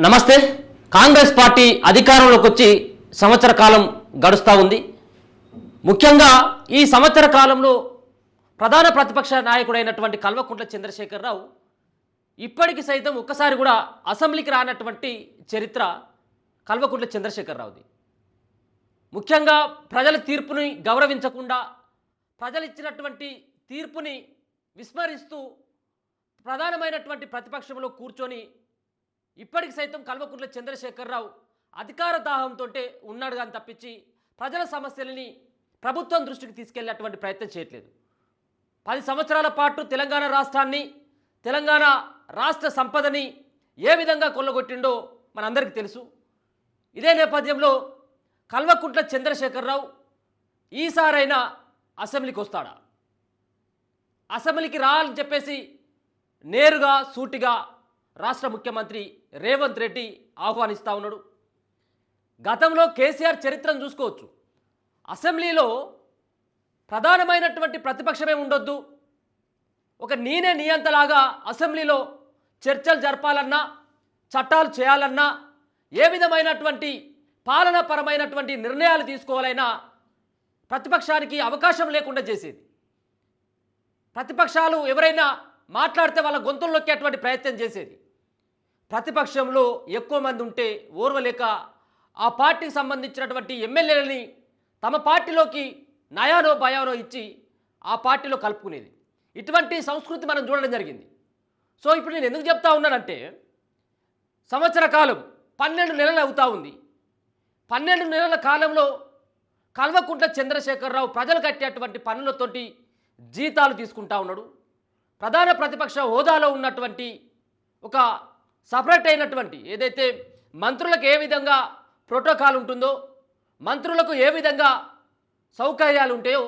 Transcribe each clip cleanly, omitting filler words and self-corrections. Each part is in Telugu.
నమస్తే. కాంగ్రెస్ పార్టీ అధికారంలోకి వచ్చి సంవత్సర కాలం గడుస్తూ ఉంది. ముఖ్యంగా ఈ సంవత్సర కాలంలో ప్రధాన ప్రతిపక్ష నాయకుడైనటువంటి కల్వకుంట్ల చంద్రశేఖరరావు ఇప్పటికి సైతం ఒక్కసారి కూడా అసెంబ్లీకి రానటువంటి చరిత్ర కల్వకుంట్ల చంద్రశేఖరరావుది. ముఖ్యంగా ప్రజల తీర్పుని గౌరవించకుండా ప్రజలు ఇచ్చినటువంటి తీర్పుని విస్మరిస్తూ ప్రధానమైనటువంటి ప్రతిపక్షంలో కూర్చొని ఇప్పటికి సైతం కల్వకుంట్ల చంద్రశేఖరరావు అధికార దాహంతో ఉన్నాడు కానీ తప్పించి ప్రజల సమస్యలని ప్రభుత్వం దృష్టికి తీసుకెళ్లేటువంటి ప్రయత్నం చేయట్లేదు. 10 సంవత్సరాల పాటు తెలంగాణ రాష్ట్రాన్ని, తెలంగాణ రాష్ట్ర సంపదని ఏ విధంగా కొల్లగొట్టిండో మనందరికీ తెలుసు. ఇదే నేపథ్యంలో కల్వకుంట్ల చంద్రశేఖరరావు ఈసారైనా అసెంబ్లీకి వస్తాడా? అసెంబ్లీకి రావాలని చెప్పేసి నేరుగా సూటిగా రాష్ట్ర ముఖ్యమంత్రి రేవంత్ రెడ్డి ఆహ్వానిస్తూ ఉన్నాడు. గతంలో కేసీఆర్ చరిత్రను చూసుకోవచ్చు. అసెంబ్లీలో ప్రధానమైనటువంటి ప్రతిపక్షమే ఉండొద్దు, ఒక నేనే నియంతలాగా అసెంబ్లీలో చర్చలు జరపాలన్నా, చట్టాలు చేయాలన్నా, ఏ విధమైనటువంటి పాలనాపరమైనటువంటి నిర్ణయాలు తీసుకోవాలైనా ప్రతిపక్షానికి అవకాశం లేకుండా చేసేది. ప్రతిపక్షాలు ఎవరైనా మాట్లాడితే వాళ్ళ గొంతులు నొక్కేటువంటి ప్రయత్నం చేసేది. ప్రతిపక్షంలో ఎక్కువ మంది ఉంటే ఓర్వలేక ఆ పార్టీకి సంబంధించినటువంటి ఎమ్మెల్యేలని తమ పార్టీలోకి నయానో భయానో ఇచ్చి ఆ పార్టీలో కలుపుకునేది. ఇటువంటి సంస్కృతి మనం చూడడం జరిగింది. సో ఇప్పుడు నేను ఎందుకు చెప్తా ఉన్నానంటే, సంవత్సర కాలం 12 నెలలు అవుతా ఉంది. 12 నెలల కాలంలో కల్వకుంట్ల చంద్రశేఖరరావు ప్రజలు కట్టేటువంటి పనులతోటి జీతాలు తీసుకుంటా ఉన్నాడు. ప్రధాన ప్రతిపక్ష హోదాలో ఉన్నటువంటి ఒక సపరేట్ అయినటువంటి ఏదైతే మంత్రులకు ఏ విధంగా ప్రోటోకాల్ ఉంటుందో, మంత్రులకు ఏ సౌకర్యాలు ఉంటాయో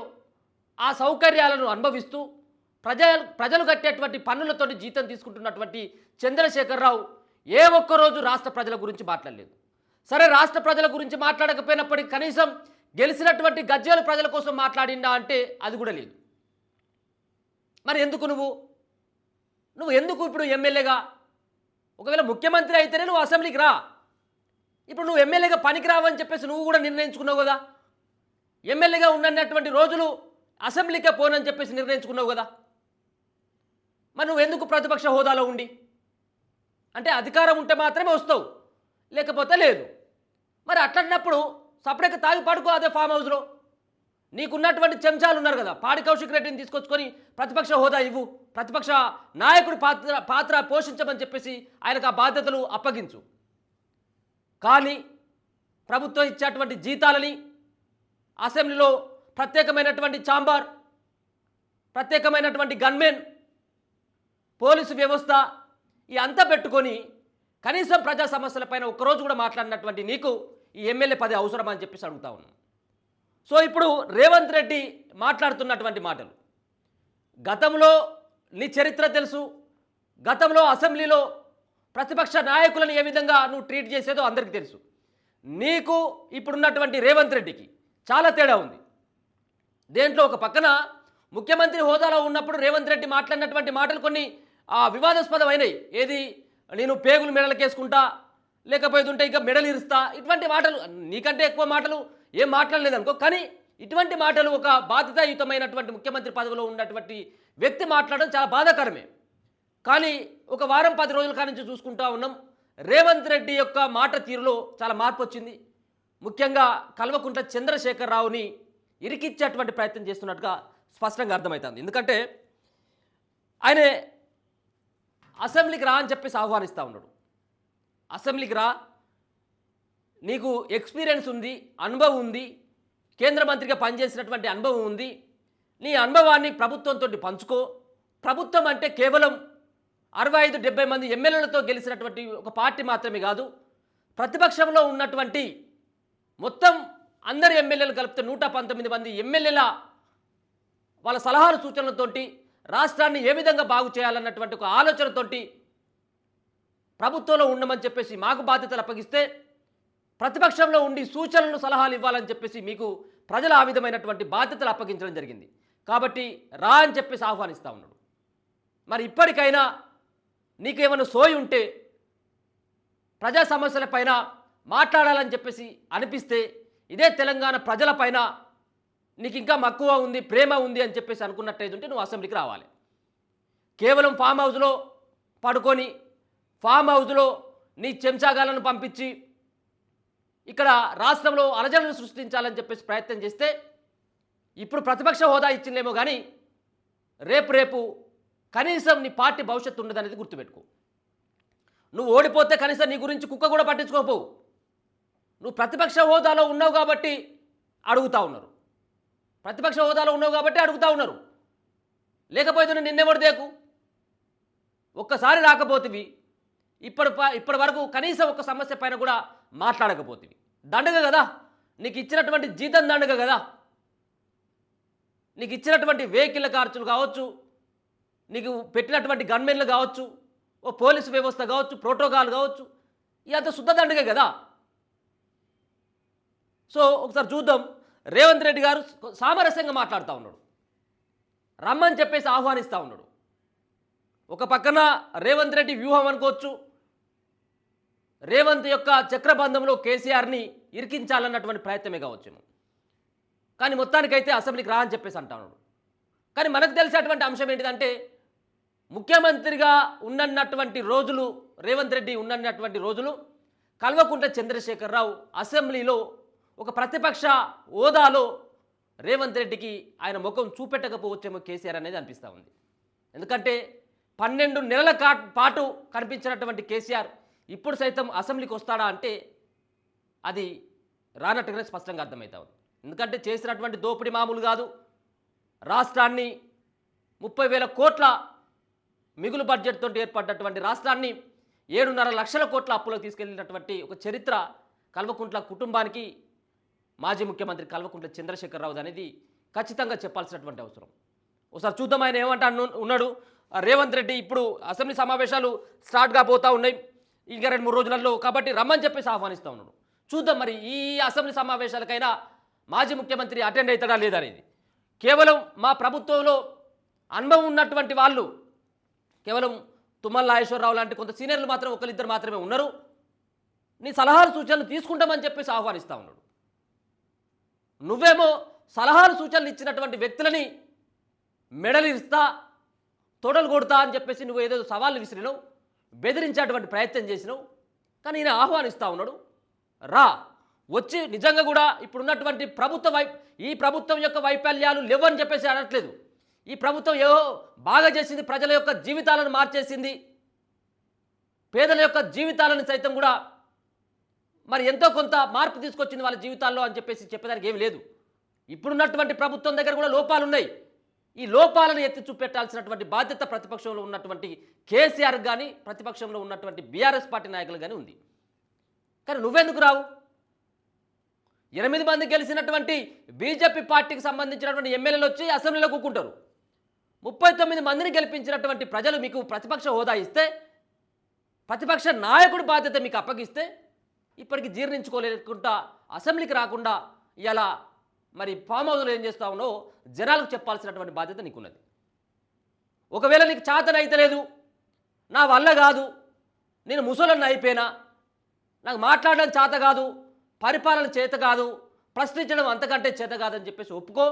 ఆ సౌకర్యాలను అనుభవిస్తూ ప్రజలు కట్టేటువంటి పన్నులతో జీతం తీసుకుంటున్నటువంటి చంద్రశేఖరరావు ఏ ఒక్కరోజు రాష్ట్ర ప్రజల గురించి మాట్లాడలేదు. సరే, రాష్ట్ర ప్రజల గురించి మాట్లాడకపోయినప్పటికీ కనీసం గెలిచినటువంటి గజ్వేలు ప్రజల కోసం మాట్లాడిందా అంటే అది కూడా లేదు. మరి ఎందుకు నువ్వు ఎందుకు ఇప్పుడు ఎమ్మెల్యేగా, ఒకవేళ ముఖ్యమంత్రి అయితేనే నువ్వు అసెంబ్లీకి రా. ఇప్పుడు నువ్వు ఎమ్మెల్యేగా పనికి రావని చెప్పేసి నువ్వు కూడా నిర్ణయించుకున్నావు కదా. ఎమ్మెల్యేగా ఉన్నటువంటి రోజులు అసెంబ్లీకే పోనని చెప్పేసి నిర్ణయించుకున్నావు కదా. మరి నువ్వు ఎందుకు ప్రతిపక్ష హోదాలో ఉండి, అంటే అధికారం ఉంటే మాత్రమే వస్తావు, లేకపోతే లేదు. మరి అట్లన్నప్పుడు సపరేట్గా తాగి పడుకో అదే ఫామ్ హౌస్లో. నీకున్నటువంటి చెంచాలు ఉన్నారు కదా, పాడి కౌశిక్ రెడ్డిని తీసుకొచ్చుకొని ప్రతిపక్ష హోదా ఇవ్వు, ప్రతిపక్ష నాయకుడి పాత్ర పోషించమని చెప్పేసి ఆయనకు ఆ బాధ్యతలు అప్పగించు. కానీ ప్రభుత్వం ఇచ్చేటువంటి జీతాలని, అసెంబ్లీలో ప్రత్యేకమైనటువంటి ఛాంబర్, ప్రత్యేకమైనటువంటి గన్మెన్, పోలీసు వ్యవస్థ ఈ అంతా పెట్టుకొని కనీసం ప్రజా సమస్యలపైన ఒక్కరోజు కూడా మాట్లాడినటువంటి నీకు ఈ ఎమ్మెల్యే పదవి అవసరమా అని చెప్పేసి అడుగుతా ఉన్నాను. సో ఇప్పుడు రేవంత్ రెడ్డి మాట్లాడుతున్నటువంటి మాటలు, గతంలో నీ చరిత్ర తెలుసు. గతంలో అసెంబ్లీలో ప్రతిపక్ష నాయకులను ఏ విధంగా నువ్వు ట్రీట్ చేసేదో అందరికీ తెలుసు. నీకు ఇప్పుడున్నటువంటి రేవంత్ రెడ్డికి చాలా తేడా ఉంది. దేంట్లో ఒక పక్కన ముఖ్యమంత్రి హోదాలో ఉన్నప్పుడు రేవంత్ రెడ్డి మాట్లాడినటువంటి మాటలు కొన్ని వివాదాస్పదమైనవి. ఏది, నేను పేగులు మెడలకేసుకుంటా, లేకపోతే ఉంటే ఇంకా మెడలు ఇరుస్తా, ఇటువంటి మాటలు. నీకంటే ఎక్కువ మాటలు ఏం మాట్లాడలేదు అనుకో, కానీ ఇటువంటి మాటలు ఒక బాధ్యతాయుతమైనటువంటి ముఖ్యమంత్రి పదవిలో ఉన్నటువంటి వ్యక్తి మాట్లాడడం చాలా బాధాకరమే. కానీ ఒక వారం 10 రోజుల కాడి నుంచి చూసుకుంటా ఉన్నాం, రేవంత్ రెడ్డి యొక్క మాట తీరులో చాలా మార్పు వచ్చింది. ముఖ్యంగా కల్వకుంట్ల చంద్రశేఖరరావుని ఇరికిచ్చేటువంటి ప్రయత్నం చేస్తున్నట్టుగా స్పష్టంగా అర్థమవుతుంది. ఎందుకంటే ఆయన అసెంబ్లీకి రా అని చెప్పేసి ఆహ్వానిస్తూ ఉన్నాడు. అసెంబ్లీకి రా, నీకు ఎక్స్పీరియన్స్ ఉంది, అనుభవం ఉంది, కేంద్ర మంత్రిగా పనిచేసినటువంటి అనుభవం ఉంది, నీ అనుభవాన్ని ప్రభుత్వంతో పంచుకో. ప్రభుత్వం అంటే కేవలం 65-70 మంది ఎమ్మెల్యేలతో గెలిచినటువంటి ఒక పార్టీ మాత్రమే కాదు, ప్రతిపక్షంలో ఉన్నటువంటి మొత్తం అందరి ఎమ్మెల్యేలు కలిపితే 119 మంది ఎమ్మెల్యేల వాళ్ళ సలహాలు సూచనలతోటి రాష్ట్రాన్ని ఏ విధంగా బాగు చేయాలన్నటువంటి ఒక ఆలోచనతోటి ప్రభుత్వంలో ఉండమని చెప్పేసి మాకు బాధ్యతలు అప్పగిస్తే, ప్రతిపక్షంలో ఉండి సూచనలు సలహాలు ఇవ్వాలని చెప్పేసి మీకు ప్రజలు ఆ విధమైనటువంటి బాధ్యతలు అప్పగించడం జరిగింది. కాబట్టి రా అని చెప్పేసి ఆహ్వానిస్తూ ఉన్నాడు. మరి ఇప్పటికైనా నీకేమైనా సోయి ఉంటే ప్రజా సమస్యలపైన మాట్లాడాలని చెప్పేసి అనిపిస్తే ఇదే తెలంగాణ ప్రజలపైన నీకు ఇంకా మక్కువ ఉంది, ప్రేమ ఉంది అని చెప్పేసి అనుకున్నట్టయితే నువ్వు అసెంబ్లీకి రావాలి. కేవలం ఫామ్ హౌస్లో పడుకొని ఫామ్ హౌస్లో నీ చెంచాగాలను పంపించి ఇక్కడ రాష్ట్రంలో అలజడులు సృష్టించాలని చెప్పేసి ప్రయత్నం చేస్తే ఇప్పుడు ప్రతిపక్ష హోదా ఇచ్చిందేమో కానీ రేపు కనీసం నీ పార్టీ భవిష్యత్తు ఉండదనేది గుర్తుపెట్టుకో. నువ్వు ఓడిపోతే కనీసం నీ గురించి కుక్క కూడా పట్టించుకోపోవు. నువ్వు ప్రతిపక్ష హోదాలో ఉన్నావు కాబట్టి అడుగుతూ ఉన్నారు. ప్రతిపక్ష హోదాలో ఉన్నావు కాబట్టి అడుగుతూ ఉన్నారు. లేకపోతే నిన్నెవడు దేకు. ఒక్కసారి రాకపోతివి, ఇప్పటి వరకు కనీసం ఒక సమస్య పైన కూడా మాట్లాడకపోతివి. దండగ కదా నీకు ఇచ్చినటువంటి జీతం, దండగ కదా నీకు ఇచ్చినటువంటి వెహికల్ ఖర్చులు కావచ్చు, నీకు పెట్టినటువంటి గన్మెన్లు కావచ్చు, ఓ పోలీసు వ్యవస్థ కావచ్చు, ప్రోటోకాల్ కావచ్చు, ఇదంతా శుద్ధ దండగే కదా. సో ఒకసారి చూద్దాం. రేవంత్ రెడ్డి గారు సామరస్యంగా మాట్లాడుతూ ఉన్నాడు, రమ్మని చెప్పేసి ఆహ్వానిస్తూ ఉన్నాడు. ఒక పక్కన రేవంత్ రెడ్డి వ్యూహం అనుకోవచ్చు, రేవంత్ యొక్క చక్రబంధంలో కేసీఆర్ని ఇరికించాలన్నటువంటి ప్రయత్నమే కావచ్చేమో. కానీ మొత్తానికైతే అసెంబ్లీకి రా అని చెప్పేసి అంటున్నాడు. కానీ మనకు తెలిసేటువంటి అంశం ఏంటిదంటే ముఖ్యమంత్రిగా ఉన్నటువంటి రోజులు, రేవంత్ రెడ్డి ఉన్నటువంటి రోజులు కల్వకుంట్ల చంద్రశేఖరరావు అసెంబ్లీలో ఒక ప్రతిపక్ష హోదాలో రేవంత్ రెడ్డికి ఆయన ముఖం చూపెట్టకపోవచ్చేమో కేసీఆర్ అనేది అనిపిస్తూ ఉంది. ఎందుకంటే 12 నెలల పాటు కనిపించినటువంటి కేసీఆర్ ఇప్పుడు సైతం అసెంబ్లీకి వస్తాడా అంటే అది రానట్టుగానే స్పష్టంగా అర్థమవుతా ఉంది. ఎందుకంటే చేసినటువంటి దోపిడీ మామూలు కాదు. రాష్ట్రాన్ని 30,000 కోట్ల మిగులు బడ్జెట్తో ఏర్పడ్డటువంటి రాష్ట్రాన్ని 7.5 లక్షల కోట్ల అప్పులకు తీసుకెళ్లినటువంటి ఒక చరిత్ర కల్వకుంట్ల కుటుంబానికి మాజీ ముఖ్యమంత్రి కల్వకుంట్ల చంద్రశేఖరరావు అనేది ఖచ్చితంగా చెప్పాల్సినటువంటి అవసరం. ఒకసారి చూద్దాం ఆయన ఏమంటా ఉన్నాడు. రేవంత్ రెడ్డి ఇప్పుడు అసెంబ్లీ సమావేశాలు స్టార్ట్ కాబోతూ ఉన్నాయి ఇంకా 2-3 రోజులలో, కాబట్టి రమ్మని చెప్పేసి ఆహ్వానిస్తూ ఉన్నాడు. చూద్దాం మరి ఈ అసెంబ్లీ సమావేశాలకైనా మాజీ ముఖ్యమంత్రి అటెండ్ అవుతాడా లేదా అనేది. కేవలం మా ప్రభుత్వంలో అనుభవం ఉన్నటువంటి వాళ్ళు కేవలం తుమ్మల నాగేశ్వరరావు లాంటి కొంత సీనియర్లు మాత్రం ఒకరిద్దరు మాత్రమే ఉన్నారు. నీ సలహాలు సూచనలు తీసుకుంటామని చెప్పేసి ఆహ్వానిస్తూ ఉన్నాడు. నువ్వేమో సలహాలు సూచనలు ఇచ్చినటువంటి వ్యక్తులని మెడలు ఇస్తా, తొడలు కొడతా అని చెప్పేసి నువ్వు ఏదో సవాళ్ళు విసిరినావు, బెదిరించేటువంటి ప్రయత్నం చేసినావు. కానీ ఈయన ఆహ్వానిస్తూ ఉన్నాడు, రా వచ్చి నిజంగా కూడా ఇప్పుడున్నటువంటి ఈ ప్రభుత్వం యొక్క వైఫల్యాలు లేవని చెప్పేసి అనట్లేదు. ఈ ప్రభుత్వం ఏవో బాగా చేసింది, ప్రజల యొక్క జీవితాలను మార్చేసింది, పేదల యొక్క జీవితాలను సైతం కూడా మరి ఎంతో కొంత మార్పు తీసుకొచ్చింది వాళ్ళ జీవితాల్లో అని చెప్పేసి చెప్పేదానికి ఏమి లేదు. ఇప్పుడున్నటువంటి ప్రభుత్వం దగ్గర కూడా లోపాలు ఉన్నాయి. ఈ లోపాలను ఎత్తి చూపెట్టాల్సినటువంటి బాధ్యత ప్రతిపక్షంలో ఉన్నటువంటి కేసీఆర్ కానీ ప్రతిపక్షంలో ఉన్నటువంటి బీఆర్ఎస్ పార్టీ నాయకులు కానీ ఉంది. కానీ నువ్వెందుకు రావు? 8 మంది గెలిచినటువంటి బీజేపీ పార్టీకి సంబంధించినటువంటి ఎమ్మెల్యేలు వచ్చి అసెంబ్లీలో కూకుంటారు. 39 మందిని గెలిపించినటువంటి ప్రజలు మీకు ప్రతిపక్ష హోదా ఇస్తే, ప్రతిపక్ష నాయకుడి బాధ్యత మీకు అప్పగిస్తే ఇప్పటికి జీర్ణించుకోలేకుండా అసెంబ్లీకి రాకుండా ఇలా మరి ఫామ్ హౌస్లో ఏం చేస్తా ఉన్నావో జనాలకు చెప్పాల్సినటువంటి బాధ్యత నీకున్నది. ఒకవేళ నీకు చాతన అయితే లేదు, నా వల్ల కాదు, నేను ముసలన్న అయిపోయినా, నాకు మాట్లాడడం చేత కాదు, పరిపాలన చేత కాదు, ప్రశ్నించడం అంతకంటే చేత కాదని చెప్పేసి ఒప్పుకో.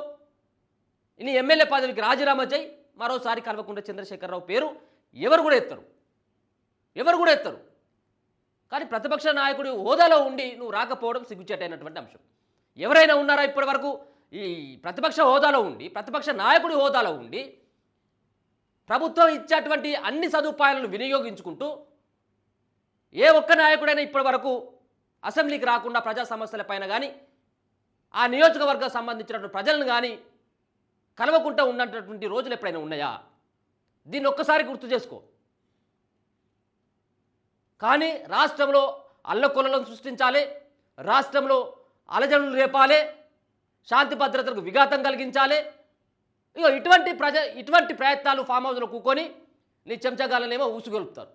నీ ఎమ్మెల్యే పదవికి రాజీనామా చేయి. మరోసారి కల్వకుంట్ల చంద్రశేఖరరావు పేరు ఎవరు కూడా ఎత్తరు. కానీ ప్రతిపక్ష నాయకుడి హోదాలో ఉండి నువ్వు రాకపోవడం సిగ్గుచేటైనటువంటి అంశం. ఎవరైనా ఉన్నారా ఇప్పటి వరకు ఈ ప్రతిపక్ష హోదాలో ఉండి, ప్రతిపక్ష నాయకుడి హోదాలో ఉండి ప్రభుత్వం ఇచ్చేటువంటి అన్ని సదుపాయాలను వినియోగించుకుంటూ ఏ ఒక్క నాయకుడైనా ఇప్పటి వరకు అసెంబ్లీకి రాకుండా ప్రజా సమస్యలపైన కానీ ఆ నియోజకవర్గం సంబంధించినటువంటి ప్రజలను కానీ కలవకుండా ఉన్నటువంటి రోజులు ఎప్పుడైనా ఉన్నాయా? దీన్ని ఒక్కసారి గుర్తు చేసుకో. కానీ రాష్ట్రంలో అల్లకొల్లను సృష్టించాలి, రాష్ట్రంలో అలజడులు రేపాలి, శాంతి భద్రతలకు విఘాతం కలిగించాలి. ఇగో ఇటువంటి ప్రయత్నాలు ఫామ్ హౌస్లో కూకొని నీ చెంచగాలనేమో ఊసుగొలుపుతారు.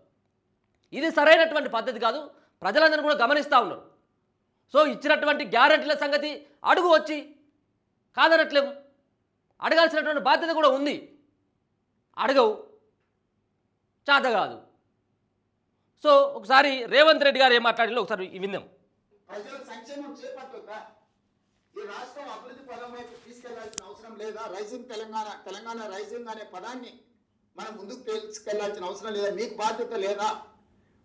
ఇది సరైనటువంటి పద్ధతి కాదు. ప్రజలందరూ కూడా గమనిస్తూ ఉన్నారు. సో ఇచ్చినటువంటి గ్యారెంటీల సంగతి అడుగు వచ్చి, కాదనట్లేము, అడగాల్సినటువంటి బాధ్యత కూడా ఉంది. అడగవు, చేత కాదు. సో ఒకసారి రేవంత్ రెడ్డి గారు ఏం మాట్లాడిందో ఒకసారి విందాం. ప్రజల సంక్షేమం చేపట్టొద్దా? ఈ రాష్ట్రం అభివృద్ధి పదం వైపు తీసుకెళ్లాల్సిన అవసరం లేదా? రైజింగ్ తెలంగాణ రైజింగ్ అనే పదాన్ని మనం ముందుకు తీసుకెళ్లాల్సిన అవసరం లేదా? మీకు బాధ్యత లేదా?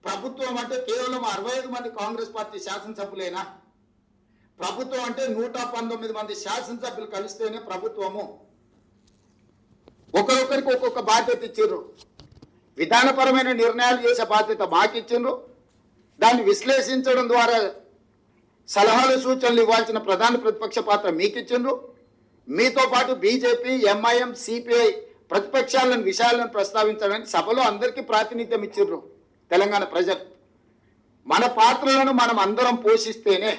ప్రభుత్వం అంటే కేవలం 65 మంది కాంగ్రెస్ పార్టీ శాసనసభ్యులేనా? ప్రభుత్వం అంటే 119 మంది శాసనసభ్యులు కలిస్తేనే ప్రభుత్వము. ఒకరొకరికి ఒక్కొక్క బాధ్యత ఇచ్చిండ్రు. విధానపరమైన నిర్ణయాలు చేసే బాధ్యత మాకు ఇచ్చిండ్రు. దాన్ని విశ్లేషించడం ద్వారా సలహాలు సూచనలు ఇవ్వాల్సిన ప్రధాన ప్రతిపక్ష పాత్ర మీకు ఇచ్చిండ్రు. మీతో పాటు బీజేపీ, ఎంఐఎం, సిపిఐ ప్రతిపక్షాలను విషయాలను ప్రస్తావించడానికి సభలో అందరికీ ప్రాతినిధ్యం ఇచ్చిండ్రు తెలంగాణ ప్రజలు. మన పాత్రలను మనం అందరం పోషిస్తేనే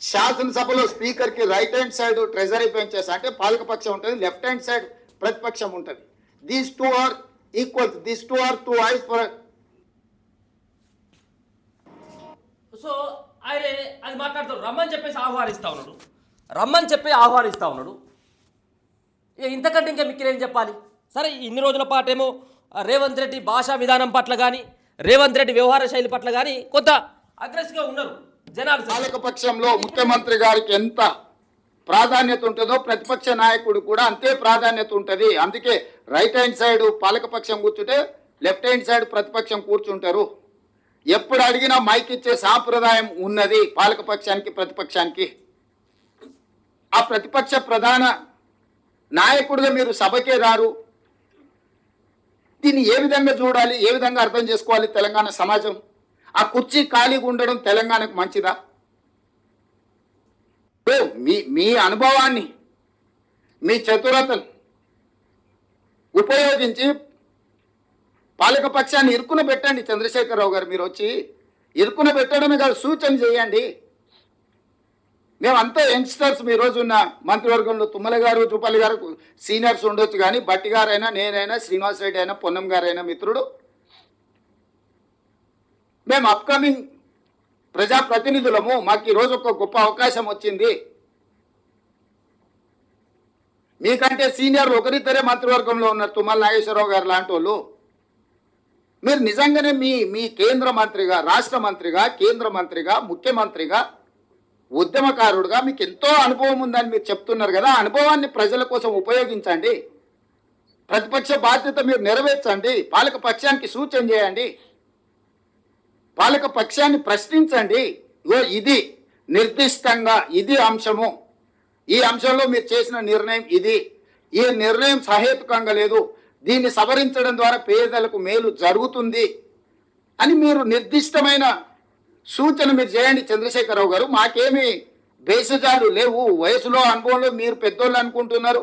శాసనసభలో స్పీకర్కి right hand side treasury benches అంటే పాలకపక్షం ఉంటుంది, లెఫ్ట్ హ్యాండ్ సైడ్ ప్రతిపక్షం ఉంటుంది. These two are equal, these two are two eyes for. So ఆయన అది మాట్లాడుతాడు, రమ్మని చెప్పేసి ఆహ్వానిస్తూ ఉన్నాడు, రమ్మని చెప్పి ఆహ్వానిస్తూ ఉన్నాడు. ఇంతకంటే ఇంకా మిక్కిలేం చెప్పాలి? సరే, ఇన్ని రోజుల పాటేమో రేవంత్ రెడ్డి భాషా విధానం పట్ల కానీ రేవంత్ రెడ్డి వ్యవహార శైలి పట్ల కానీ కొంత అగ్రెసివ్గా ఉన్నారు జనాలు. పాలకపక్షంలో ముఖ్యమంత్రి గారికి ఎంత ప్రాధాన్యత ఉంటుందో ప్రతిపక్ష నాయకుడు కూడా అంతే ప్రాధాన్యత ఉంటుంది. అందుకే రైట్ హ్యాండ్ సైడ్ పాలకపక్షం కూర్చుంటే లెఫ్ట్ హ్యాండ్ సైడ్ ప్రతిపక్షం కూర్చుంటారు. ఎప్పుడు అడిగినా మైక్ ఇచ్చే సాంప్రదాయం ఉన్నది పాలకపక్షానికి ప్రతిపక్షానికి. ఆ ప్రతిపక్ష ప్రధాన నాయకుడిగా మీరు సభకే రారు. దీన్ని ఏ విధంగా చూడాలి, ఏ విధంగా అర్థం చేసుకోవాలి తెలంగాణ సమాజం? ఆ కుర్చీ ఖాళీగా ఉండడం తెలంగాణకు మంచిదా? మీ అనుభవాన్ని, మీ చతురతను ఉపయోగించి పాలకపక్షాన్ని ఇరుకున పెట్టండి. చంద్రశేఖరరావు గారు మీరు వచ్చి ఇరుకున పెట్టడమే కాదు, సూచన చేయండి. మేమంతా యంగ్స్టర్స్. మీ రోజు ఉన్న మంత్రివర్గంలో తుమ్మల గారు, జూపల్లి గారు సీనియర్స్ ఉండొచ్చు, కానీ బట్టి గారైనా, నేనైనా, శ్రీనివాస్ రెడ్డి అయినా, పొన్నం గారైనా మిత్రుడు. మేము అప్కమింగ్ ప్రజాప్రతినిధులము. మాకు ఈరోజు ఒక గొప్ప అవకాశం వచ్చింది. మీకంటే సీనియర్లు ఒకరిద్దరే మంత్రివర్గంలో ఉన్నారు, తుమ్మల నాగేశ్వరరావు గారు లాంటి వాళ్ళు. మీరు నిజంగానే మీ కేంద్ర మంత్రిగా, రాష్ట్ర మంత్రిగా, కేంద్ర మంత్రిగా, ముఖ్యమంత్రిగా, ఉద్యమకారుడుగా మీకు ఎంతో అనుభవం ఉందని మీరు చెప్తున్నారు కదా. అనుభవాన్ని ప్రజల కోసం ఉపయోగించండి. ప్రతిపక్ష బాధ్యత మీరు నెరవేర్చండి. పాలక పక్షానికి సూచన చేయండి. పాలక పక్షాన్ని ప్రశ్నించండి. ఇది నిర్దిష్టంగా ఇది అంశము, ఈ అంశంలో మీరు చేసిన నిర్ణయం ఇది, ఈ నిర్ణయం సహేతుకంగా లేదు, దీన్ని సవరించడం ద్వారా పేదలకు మేలు జరుగుతుంది అని మీరు నిర్దిష్టమైన సూచన మీరు చేయండి చంద్రశేఖరరావు గారు. మాకేమి బేసజాలు లేవు. వయసులో అనుభవంలో మీరు పెద్దోళ్ళు అనుకుంటున్నారు.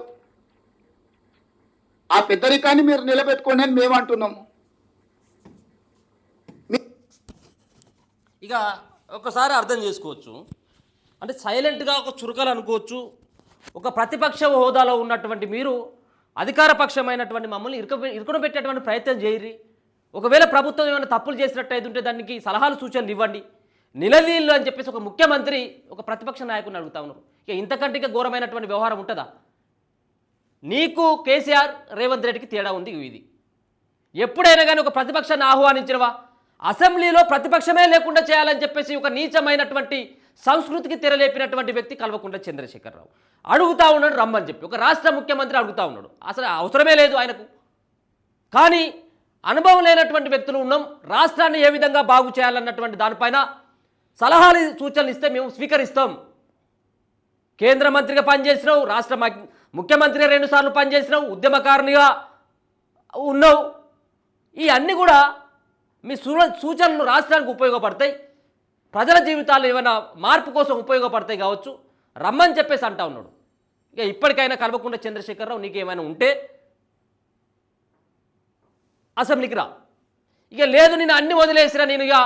ఆ పెద్దరికాన్ని మీరు నిలబెట్టుకోండి అని మేము అంటున్నాము. ఇక ఒకసారి అర్థం చేసుకోవచ్చు, అంటే సైలెంట్గా ఒక చురకలు అనుకోవచ్చు. ఒక ప్రతిపక్ష హోదాలో ఉన్నటువంటి మీరు అధికారపక్షమైనటువంటి మమ్మల్ని ఇరుకున పెట్టేటువంటి ప్రయత్నం చేయరి. ఒకవేళ ప్రభుత్వం ఏమైనా తప్పులు చేసినట్టు ఉంటే దానికి సలహాలు సూచనలు ఇవ్వండి, నిలదీళ్ళు అని చెప్పేసి ఒక ముఖ్యమంత్రి ఒక ప్రతిపక్ష నాయకుని అడుగుతా ఉన్నారు. ఇక ఇంతకంటే ఇక ఘోరమైనటువంటి వ్యవహారం ఉంటుందా? నీకు కేసీఆర్, రేవంత్ రెడ్డికి తేడా ఉంది. ఇది ఎప్పుడైనా కానీ ఒక ప్రతిపక్షాన్ని ఆహ్వానించినవా? అసెంబ్లీలో ప్రతిపక్షమే లేకుండా చేయాలని చెప్పేసి ఒక నీచమైనటువంటి సంస్కృతికి తెరలేపినటువంటి వ్యక్తి కల్వకుంట్ల చంద్రశేఖరరావు అడుగుతా ఉన్నాడు రమ్మని చెప్పి. ఒక రాష్ట్ర ముఖ్యమంత్రి అడుగుతా ఉన్నాడు. అసలు అవసరమే లేదు ఆయనకు. కానీ అనుభవం లేనటువంటి వ్యక్తులు ఉన్నాం, రాష్ట్రాన్ని ఏ విధంగా బాగు చేయాలన్నటువంటి దానిపైన సలహాలు సూచనలు ఇస్తే మేము స్వీకరిస్తాం. కేంద్ర మంత్రిగా పనిచేసినావు, రాష్ట్ర ముఖ్యమంత్రిగా 2 సార్లు పనిచేసినావు, ఉద్యమకారునిగా ఉన్నావు. ఈ అన్నీ కూడా మీ సూచనలు రాష్ట్రానికి ఉపయోగపడతాయి, ప్రజల జీవితాలు ఏమైనా మార్పు కోసం ఉపయోగపడతాయి కావచ్చు, రమ్మని చెప్పేసి అంటా ఉన్నాడు. ఇక ఇప్పటికైనా కల్వకుంట్ల చంద్రశేఖరరావు నీకు ఏమైనా ఉంటే అసెంబ్లీకి రా. ఇక లేదు నేను అన్ని వదిలేసినా, నేను ఇక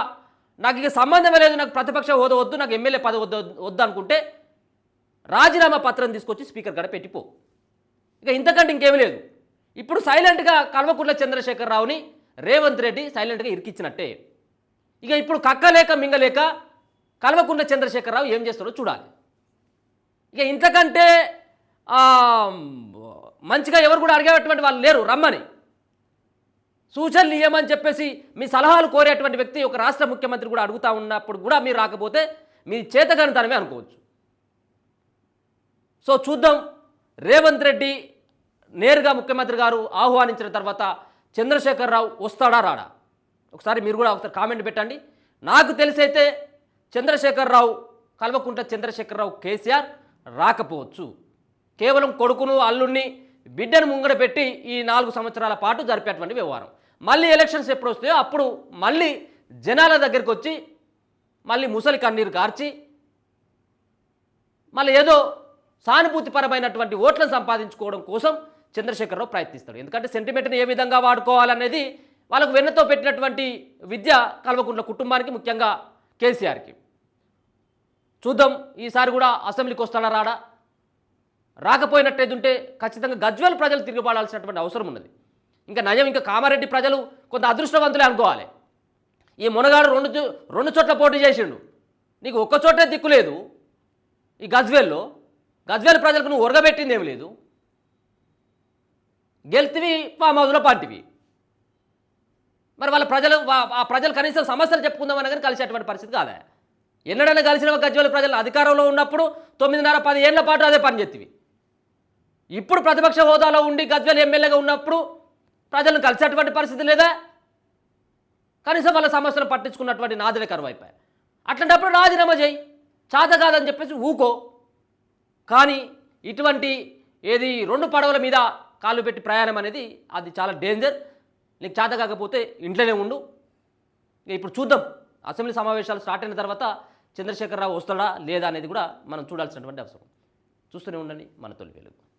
నాకు ఇక సంబంధమే లేదు, నాకు ప్రతిపక్ష హోదా వద్దు, నాకు ఎమ్మెల్యే పదవి వద్దు అనుకుంటే రాజీనామా పత్రం తీసుకొచ్చి స్పీకర్ కాడ పెట్టిపో. ఇక ఇంతకంటే ఇంకేమీ లేదు. ఇప్పుడు సైలెంట్గా కల్వకుంట్ల చంద్రశేఖరరావుని రేవంత్ రెడ్డి సైలెంట్గా ఇరికిచ్చినట్టే. ఇక ఇప్పుడు కక్కలేక మింగలేక కల్వకుంట్ల చంద్రశేఖరరావు ఏం చేస్తాడో చూడాలి. ఇక ఇంతకంటే మంచిగా ఎవరు కూడా అడిగేటువంటి వాళ్ళు లేరు రమ్మని. సూచనలు ఇవ్వమని చెప్పేసి మీ సలహాలు కోరేటువంటి వ్యక్తి ఒక రాష్ట్ర ముఖ్యమంత్రి కూడా అడుగుతా ఉన్నప్పుడు కూడా మీరు రాకపోతే మీ చేతగానితనమే అనుకోవచ్చు. సో చూద్దాం, రేవంత్ రెడ్డి నేరుగా ముఖ్యమంత్రి గారు ఆహ్వానించిన తర్వాత చంద్రశేఖరరావు వస్తాడా రాడా? ఒకసారి మీరు కూడా ఒకసారి కామెంట్ పెట్టండి. నాకు తెలిసైతే చంద్రశేఖరరావు, కల్వకుంట్ల చంద్రశేఖరరావు కేసీఆర్ రాకపోవచ్చు. కేవలం కొడుకును అల్లుడిని బిడ్డను ముంగడ పెట్టి ఈ 4 సంవత్సరాల పాటు జరిపేటువంటి వ్యవహారం. మళ్ళీ ఎలక్షన్స్ ఎప్పుడు వస్తాయో అప్పుడు మళ్ళీ జనాల దగ్గరికి వచ్చి మళ్ళీ ముసలి కన్నీరు కార్చి మళ్ళీ ఏదో సానుభూతిపరమైనటువంటి ఓట్లను సంపాదించుకోవడం కోసం చంద్రశేఖరరావు ప్రయత్నిస్తాడు. ఎందుకంటే సెంటిమెంట్ని ఏ విధంగా వాడుకోవాలనేది వాళ్ళకు వెన్నతో పెట్టినటువంటి విద్య కల్వకుంట్ల కుటుంబానికి, ముఖ్యంగా కేసీఆర్కి. చూద్దాం ఈసారి కూడా అసెంబ్లీకి వస్తాడా రాడా? రాకపోయినట్టయితే ఖచ్చితంగా గజ్వేల్ ప్రజలు తిరగబడాల్సినటువంటి అవసరం ఉన్నది. ఇంకా నయం, ఇంకా కామారెడ్డి ప్రజలు కొంత అదృష్టవంతులే అనుకోవాలి. ఈ మునగాడు రెండు చోట్ల పోటీ చేసిండు, నీకు ఒక్క చోటే దిక్కు లేదు. ఈ గజ్వేల్ ప్రజలకు నువ్వు ఒరగబెట్టింది ఏమి లేదు. గెలితివి ఫామ్ హౌస్లో పార్టీవి. మరి వాళ్ళ ఆ ప్రజలు కనీసం సమస్యలు చెప్పుకుందామని కానీ కలిసేటువంటి పరిస్థితి కాదా? ఎన్నడైనా కలిసిన గజ్వేల్ ప్రజలు అధికారంలో ఉన్నప్పుడు 9.5-10 ఏళ్ల పాటు అదే పని చేతివి. ఇప్పుడు ప్రతిపక్ష హోదాలో ఉండి గజ్వేల్ ఎమ్మెల్యేగా ఉన్నప్పుడు ప్రజలను కలిసేటువంటి పరిస్థితి లేదా? కనీసం వాళ్ళ సమస్యలు పట్టించుకున్నటువంటి నాదులే కరువైపోయాయి. అట్లాంటప్పుడు రాజీనామా చేయి, చాత కాదని చెప్పేసి ఊకో. కానీ ఇటువంటి ఏది 2 పడవల మీద కాళ్ళు పెట్టి ప్రయాణం అనేది అది చాలా డేంజర్. నీకు చేత కాకపోతే ఇంట్లోనే ఉండు. ఇప్పుడు చూద్దాం, అసెంబ్లీ సమావేశాలు స్టార్ట్ అయిన తర్వాత చంద్రశేఖరరావు వస్తాడా లేదా అనేది కూడా మనం చూడాల్సినటువంటి అవసరం. చూస్తూనే ఉండండి మన తొలి వెలుగు.